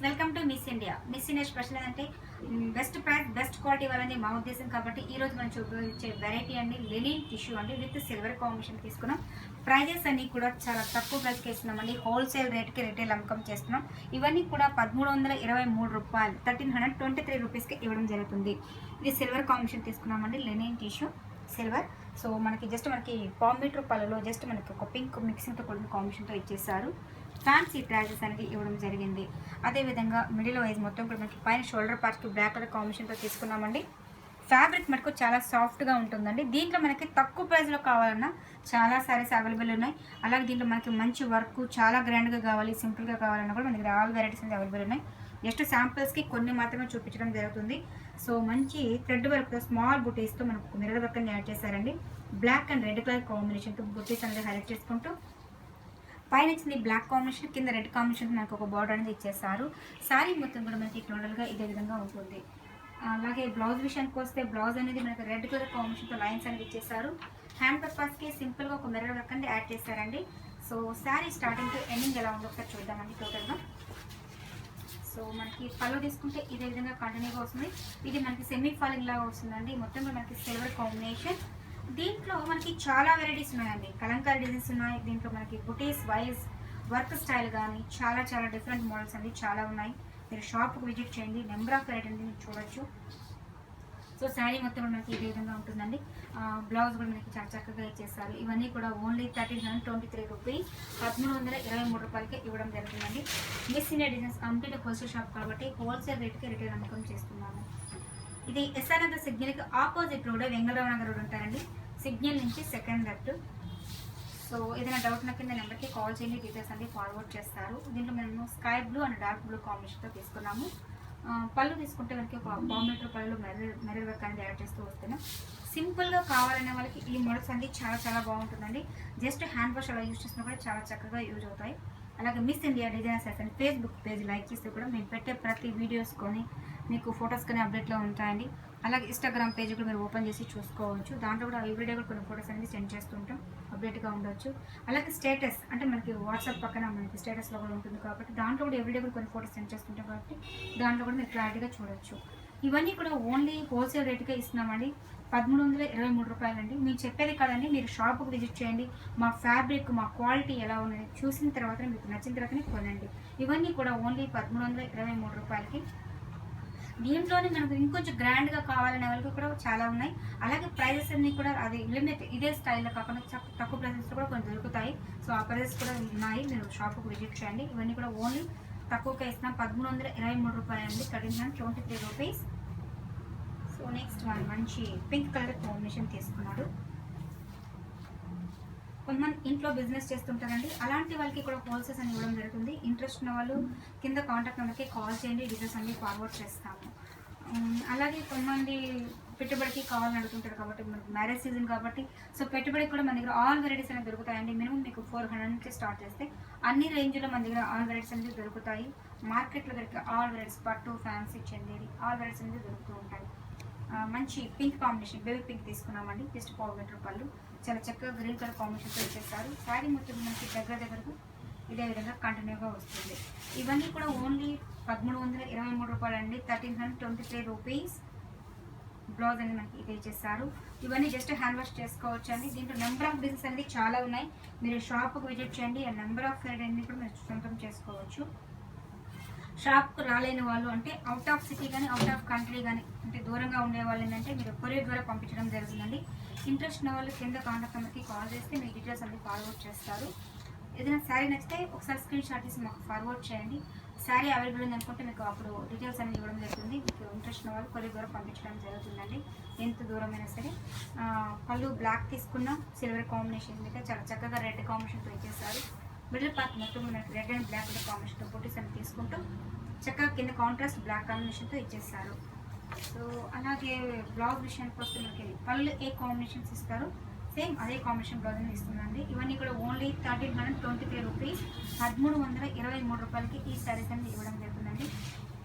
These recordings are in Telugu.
Welcome to miss India. Miss India special ఏంటంటే బెస్ట్ ప్రైస్ బెస్ట్ క్వాలిటీ వాళ్ళని మా ఉద్దేశం. కాబట్టి ఈ రోజు మనం చూపించే వెరైటీ అండి లెనిన్ టిష్యూ అండి విత్ సిల్వర్ కాంబినేషన్ తీసుకున్నాం. ప్రైజెస్ అన్ని కూడా చాలా తక్కువ ప్రైస్కి ఇస్తున్నామండి. హోల్సేల్ రేట్కి రిటైల్ అమ్మకం చేస్తున్నాం. ఇవన్నీ కూడా 1323 రూపాయలు 1323 రూపీస్కి ఇవ్వడం జరుగుతుంది. ఇది సిల్వర్ కాంబినేషన్ తీసుకున్నామండి లెనిన్ టిష్యూ సిల్వర్. సో మనకి పావు మీటర్ పళ్ళలో జస్ట్ మనకి ఒక పింక్ మిక్సింగ్తో కూడిన కాంబినేషన్తో ఇచ్చేసారు. ఫ్యాన్సీ ట్రాజెస్ అనేది ఇవ్వడం జరిగింది. అదేవిధంగా మిడిల్ వైజ్ మొత్తం కూడా మనకి పైన షోల్డర్ పార్ట్కి బ్లాక్ కలర్ కాంబినేషన్తో తీసుకున్నామండి. ఫ్యాబ్రిక్ మటుకు చాలా సాఫ్ట్గా ఉంటుందండి. దీంట్లో మనకి తక్కువ ప్రైస్లో కావాలన్నా చాలా సారీస్ అవైలబుల్ ఉన్నాయి. అలాగే దీంట్లో మనకి మంచి వర్క్ చాలా గ్రాండ్గా కావాలి, సింపుల్గా కావాలన్నా కూడా మనకి ఆల్ వెరైటీస్ అనేది అవైలబుల్ ఉన్నాయి. జస్ట్ శాంపిల్స్కి కొన్ని మాత్రమే చూపించడం జరుగుతుంది. సో మంచి థ్రెడ్ వర్క్తో స్మాల్ బుటీస్తో మనకు మిర్రర్ వర్క్ అనేది యాడ్ చేశారండి. బ్లాక్ అండ్ రెడ్ కలర్ కాంబినేషన్తో బుటీస్ అనేది హైలైట్ చేసుకుంటూ పైన ఇచ్చింది బ్లాక్ కాంబినేషన్, కింద రెడ్ కాంబినేషన్ మనకు ఒక బార్డర్ అనేది ఇచ్చేస్తారు. శారీ మొత్తం కూడా మనకి టోటల్గా ఇదే విధంగా ఉంటుంది. అలాగే బ్లౌజ్ విషయానికి వస్తే బ్లౌజ్ అనేది మనకి రెడ్ కలర్ కాంబినేషన్తో లైన్స్ అనేది ఇచ్చేసారు. హ్యాండ్ పర్పస్కి సింపుల్గా ఒక మిర్రర్ వర్క్ అనేది యాడ్ చేశారండి. So sari starting to ending ఎలా ఉందో ఒకసారి చూద్దామండి టోటల్గా. సో మనకి పళ్ళు తీసుకుంటే ఇదే విధంగా కంటిన్యూగా వస్తుంది. ఇది మనకి సెమీ ఫాలింగ్ లాగా వస్తుందండి. మొత్తం కూడా మనకి సిల్వర్ కాంబినేషన్. దీంట్లో మనకి చాలా వెరైటీస్ ఉన్నాయండి. కలంకారీ డిజైన్స్ ఉన్నాయి. దీంట్లో మనకి బుటీస్ వైజ్ వర్క్ స్టైల్ కానీ చాలా చాలా డిఫరెంట్ మోడల్స్ అండి చాలా ఉన్నాయి. మీరు షాప్కి విజిట్ చేయండి, నెంబర్ ఆఫ్ వెరైటీ అనేది చూడొచ్చు. సో శారీ మొత్తం మనకి ఇదే విధంగా ఉంటుందండి. బ్లౌజ్ కూడా మనకి చాలా చక్కగా ఇచ్చేస్తారు. ఇవన్నీ కూడా ఓన్లీ 1323 రూపీస్ 1323 రూపాయలకి ఇవ్వడం జరుగుతుందండి. Miss India designs complete wholesale shop కాబట్టి హోల్సేల్ రేట్కి రిటైల్ అమ్మకం చేస్తున్నాము. ఇది ఎస్ఆర్ నగర్ సిగ్నల్కి opposite road Vengalrao Nagar road ఉంటారండి. సిగ్నల్ నుంచి సెకండ్ లెఫ్ట్. సో ఏదైనా డౌట్ నా కింద నెంబర్కి కాల్ చేయండి, డీటెయిల్స్ అన్ని ఫార్వర్డ్ చేస్తారు. దీంట్లో మేము sky blue and dark blue కాంబినేషన్తో తీసుకున్నాము. పళ్ళు తీసుకుంటే మనకి ఒక పావు మీటర్ పళ్ళు మెరల్ వర్క్ అనేది యాడ్ చేస్తూ వస్తున్నాం. సింపుల్గా కావాలనే వాళ్ళకి ఈ మోడల్స్ అనేది చాలా చాలా బాగుంటుందండి. జస్ట్ హ్యాండ్ వాష్ అలా యూజ్ చేసినా కూడా చాలా చక్కగా యూజ్ అవుతాయి. అలాగే మిస్ ఇండియా డిజైనర్స్ అని ఫేస్బుక్ పేజ్ లైక్ చేస్తే కూడా మేము పెట్టే ప్రతి వీడియోస్ కొని మీకు ఫొటోస్ కానీ అప్డేట్లో ఉంటాయండి. అలాగే ఇన్స్టాగ్రామ్ పేజ్ కూడా మీరు ఓపెన్ చేసి చూసుకోవచ్చు. దాంట్లో కూడా ఎవ్రీడే కూడా కొన్ని ఫొటోస్ అనేది సెండ్ చేస్తుంటాం, అప్డేట్గా ఉండొచ్చు. అలాగే స్టేటస్ అంటే మనకి వాట్సాప్ పక్కన మనకి స్టేటస్లో కూడా ఉంటుంది కాబట్టి దాంట్లో కూడా ఎవ్రీడే కూడా కొన్ని ఫొటోస్ సెండ్ చేస్తుంటాం కాబట్టి దాంట్లో కూడా మీరు క్లారిటీగా చూడొచ్చు. ఇవన్నీ కూడా ఓన్లీ హోల్సేల్ రేట్గా ఇస్తున్నామండి. 1323 రూపాయలండి. మేము చెప్పేది కాదండి, మీరు షాప్కి విజిట్ చేయండి. మా ఫ్యాబ్రిక్ మా క్వాలిటీ ఎలా ఉన్నది చూసిన తర్వాత మీకు నచ్చిన తర్వాతనే కొనండి. ఇవన్నీ కూడా ఓన్లీ 1323 రూపాయలకి. దీంట్లోనే మనకు ఇంకొంచెం గ్రాండ్గా కావాలనే వాళ్ళకి కూడా చాలా ఉన్నాయి. అలాగే ప్రైజెస్ అన్నీ కూడా అది లిమిట్ ఇదే స్టైల్లో కాకుండా తక్కువ ప్రైజెస్లో కూడా కొన్ని దొరుకుతాయి. సో ఆ ప్రైజెస్ కూడా ఉన్నాయి, మీరు షాప్కి విజిట్ చేయండి. ఇవన్నీ కూడా ఓన్లీ తక్కువగా ఇస్తున్నాం. 1323 రూపాయలండి, 1323 రూపీస్. సో నెక్స్ట్ వన్ మంచి పింక్ కలర్ కాంబినేషన్ తీసుకున్నాడు. కొంతమంది ఇంట్లో బిజినెస్ చేస్తుంటారండి, అలాంటి వాళ్ళకి కూడా హోల్సేల్స్ అని ఇవ్వడం జరుగుతుంది. ఇంట్రెస్ట్ ఉన్న వాళ్ళు కింద కాంటాక్ట్ నెంబర్కి కాల్ చేయండి, డీటెయిల్స్ అన్ని ఫార్వర్డ్ చేస్తాము. అలాగే కొంతమంది పెట్టుబడికి కావాలని అడుగుతుంటారు కాబట్టి మనకి మ్యారేజ్ సీజన్ కాబట్టి సో పెట్టుబడికి కూడా మన దగ్గర ఆల్ వెరైటీస్ అనేవి దొరుకుతాయండి. మినిమం మీకు 400 నుంచి స్టార్ట్ చేస్తే అన్ని రేంజ్లో మన దగ్గర ఆల్ వెరైటీస్ అనేది దొరుకుతాయి. మార్కెట్లో దొరికే ఆల్ వెరైటీస్ పట్టు, ఫ్యాన్సీ, చందేరి ఆల్ వెరైటీస్ అనేది దొరుకుతూ ఉంటాయి. మంచి పింక్ కాంబినేషన్ బేబీ పింక్ తీసుకున్నామండి. జస్ట్ పావు మీటర్ పళ్ళు చాలా చక్కగా గ్రీన్ కలర్ కాంబినేషన్తో ఇచ్చేస్తారు. శారీ మొత్తం మనకి దగ్గరకు ఇదే విధంగా కంటిన్యూగా వస్తుంది. ఇవన్నీ కూడా ఓన్లీ 1323 రూపాయలండి, 1323 రూపీస్. బ్లౌజ్ అనేది మనకి ఇది ఇచ్చేస్తారు. ఇవన్నీ జస్ట్ హ్యాండ్ వాష్ చేసుకోవచ్చు అండి. దీంట్లో నెంబర్ ఆఫ్ డిజైన్స్ అనేది చాలా ఉన్నాయి. మీరు షాప్కి విజిట్ చేయండి. ఆ నెంబర్ ఆఫ్ వెరైటీ కూడా మీరు సొంతం చేసుకోవచ్చు. షాప్కు రాలేని వాళ్ళు అంటే అవుట్ ఆఫ్ సిటీ కానీ అవుట్ ఆఫ్ కంట్రీ కానీ అంటే దూరంగా ఉండే వాళ్ళు ఏంటంటే మీరు కొరియర్ ద్వారా పంపించడం జరుగుతుందండి. ఇంట్రెస్ట్ ఉన్న వాళ్ళు కింద కాంటాక్ట్ నెంబర్కి కాల్ చేస్తే మీ డీటెయిల్స్ అన్ని ఫార్వర్డ్ చేస్తారు. ఏదైనా శారీ నచ్చితే ఒకసారి స్క్రీన్ షాట్ తీసి మాకు ఫార్వర్డ్ చేయండి. శారీ అవైలబుల్ ఉంది అనుకుంటే మీకు అప్పుడు డీటెయిల్స్ అనేది ఇవ్వడం జరుగుతుంది. మీకు ఇంట్రెస్ట్ ఉన్న వాళ్ళు కొరియర్ ద్వారా పంపించడం జరుగుతుందండి, ఎంత దూరమైనా సరే. పళ్ళు బ్లాక్ తీసుకున్నాం, సిల్వర్ కాంబినేషన్ మీద చాలా చక్కగా రెడ్ కాంబినేషన్తో ఇచ్చేస్తారు. మిడిల్ పార్ట్ మొత్తం మనకి రెడ్ అండ్ బ్లాక్ కాంబినేషన్తో బుటీస్ అని తీసుకుంటూ చక్కగా కింద కాంట్రాస్ట్ బ్లాక్ కాంబినేషన్తో ఇచ్చేస్తారు. సో అలాగే బ్లౌజ్ విషయానికి వస్తే మనకి పళ్ళు ఏ కాంబినేషన్స్ ఇస్తారు సేమ్ అదే కాంబినేషన్ బ్లౌజ్ అనేది ఇస్తుందండి. ఇవన్నీ కూడా ఓన్లీ 1323 రూపీస్ 1323 రూపాయలకి ఈ శారీస్ అనేది ఇవ్వడం జరుగుతుందండి.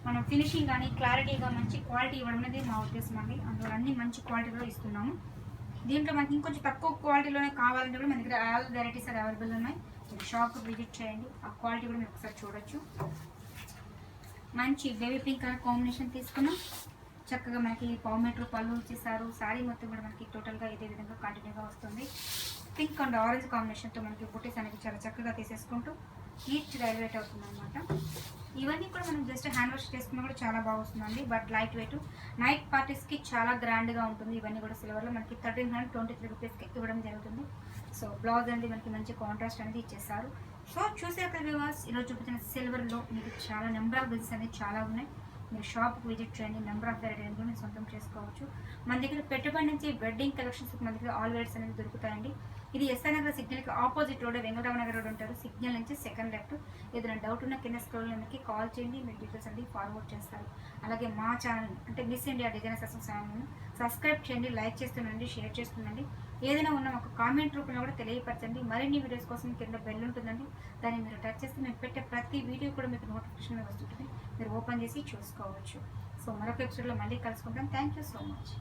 మనం ఫినిషింగ్ కానీ క్లారిటీగా మంచి క్వాలిటీ ఇవ్వడం అనేది మా ఉద్దేశం అండి. అందులో అన్ని మంచి క్వాలిటీలో ఇస్తున్నాము. దీంట్లో మనకి ఇంకొంచెం తక్కువ క్వాలిటీలోనే కావాలంటే కూడా మన దగ్గర ఆల్ వెరైటీస్ అది అవైలబుల్ ఉన్నాయి. షాప్కి విజిట్ చేయండి, ఆ క్వాలిటీ కూడా మీరు ఒకసారి చూడొచ్చు. మంచి బేబీ పింక్ కలర్ కాంబినేషన్ తీసుకున్నాం. చక్కగా మనకి పావు మీటర్ పళ్ళు ఇచ్చేసారు. శారీ మొత్తం కూడా మనకి టోటల్గా ఇదే విధంగా కంటిన్యూగా వస్తుంది. పింక్ అండ్ ఆరెంజ్ కాంబినేషన్తో మనకి బుటీస్ అనేది చాలా చక్కగా తీసేసుకుంటూ నీట్గా ఎలివేట్ అవుతుంది అనమాట. ఇవన్నీ కూడా మనం జస్ట్ హ్యాండ్ వాష్ చేసుకున్నా కూడా చాలా బాగా వస్తుందండి. బట్ లైట్ వెయిట్ నైట్ పార్టీస్కి చాలా గ్రాండ్గా ఉంటుంది. ఇవన్నీ కూడా సిల్వర్లో మనకి 1323 రూపీస్కి ఇవ్వడం జరుగుతుంది. సో బ్లౌజ్ అనేది మనకి మంచి కాంట్రాస్ట్ అనేది ఇచ్చేస్తారు. సో చూసారు కదా వ్యూవర్స్, ఈరోజు చూపించిన సిల్వర్లో మీకు చాలా నెంబర్ ఆఫ్ బిల్స్ అనేది చాలా ఉన్నాయి. మీరు షాప్కి విజిట్ చేయండి, నెంబర్ ఆఫ్ వెరైటీ అనేది మీరు సొంతం చేసుకోవచ్చు. మన దగ్గర పెట్టుబడి నుంచి వెడ్డింగ్ కలెక్షన్స్ మన దగ్గర ఆల్ వెరైటీస్ అనేది దొరుకుతాయండి. ఇది ఎస్ఆర్ నగర్ సిగ్నల్కి opposite road, Venkatarama Nagar road ఉంటారు. సిగ్నల్ నుంచి సెకండ్ లెఫ్ట్. ఏదైనా డౌట్ ఉన్న కింద స్క్రోల్ నెంబర్కి కాల్ చేయండి, మీరు డీటెయిల్స్ అనేది ఫార్వర్డ్ చేస్తారు. అలాగే మా ఛానల్ అంటే మిస్ ఇండియా డిజైనర్స్ అసోసియేషన్ ఛానల్ని సబ్స్క్రైబ్ చేయండి, లైక్ చేస్తుండండి, షేర్ చేస్తుండండి. ఏదైనా ఉన్న ఒక కామెంట్ రూపంలో కూడా తెలియపరచండి. మరిన్ని వీడియోస్ కోసం కింద బెల్ ఉంటుందండి, దాన్ని మీరు టచ్ చేస్తే మేము పెట్టే ప్రతి వీడియో కూడా మీకు నోటిఫికేషన్ వస్తుంటుంది. మీరు ఓపెన్ చేసి చూసుకోవచ్చు. సో మరొక ఎపిసోడ్లో మళ్ళీ కలుసుకుంటాం. Thank you so much.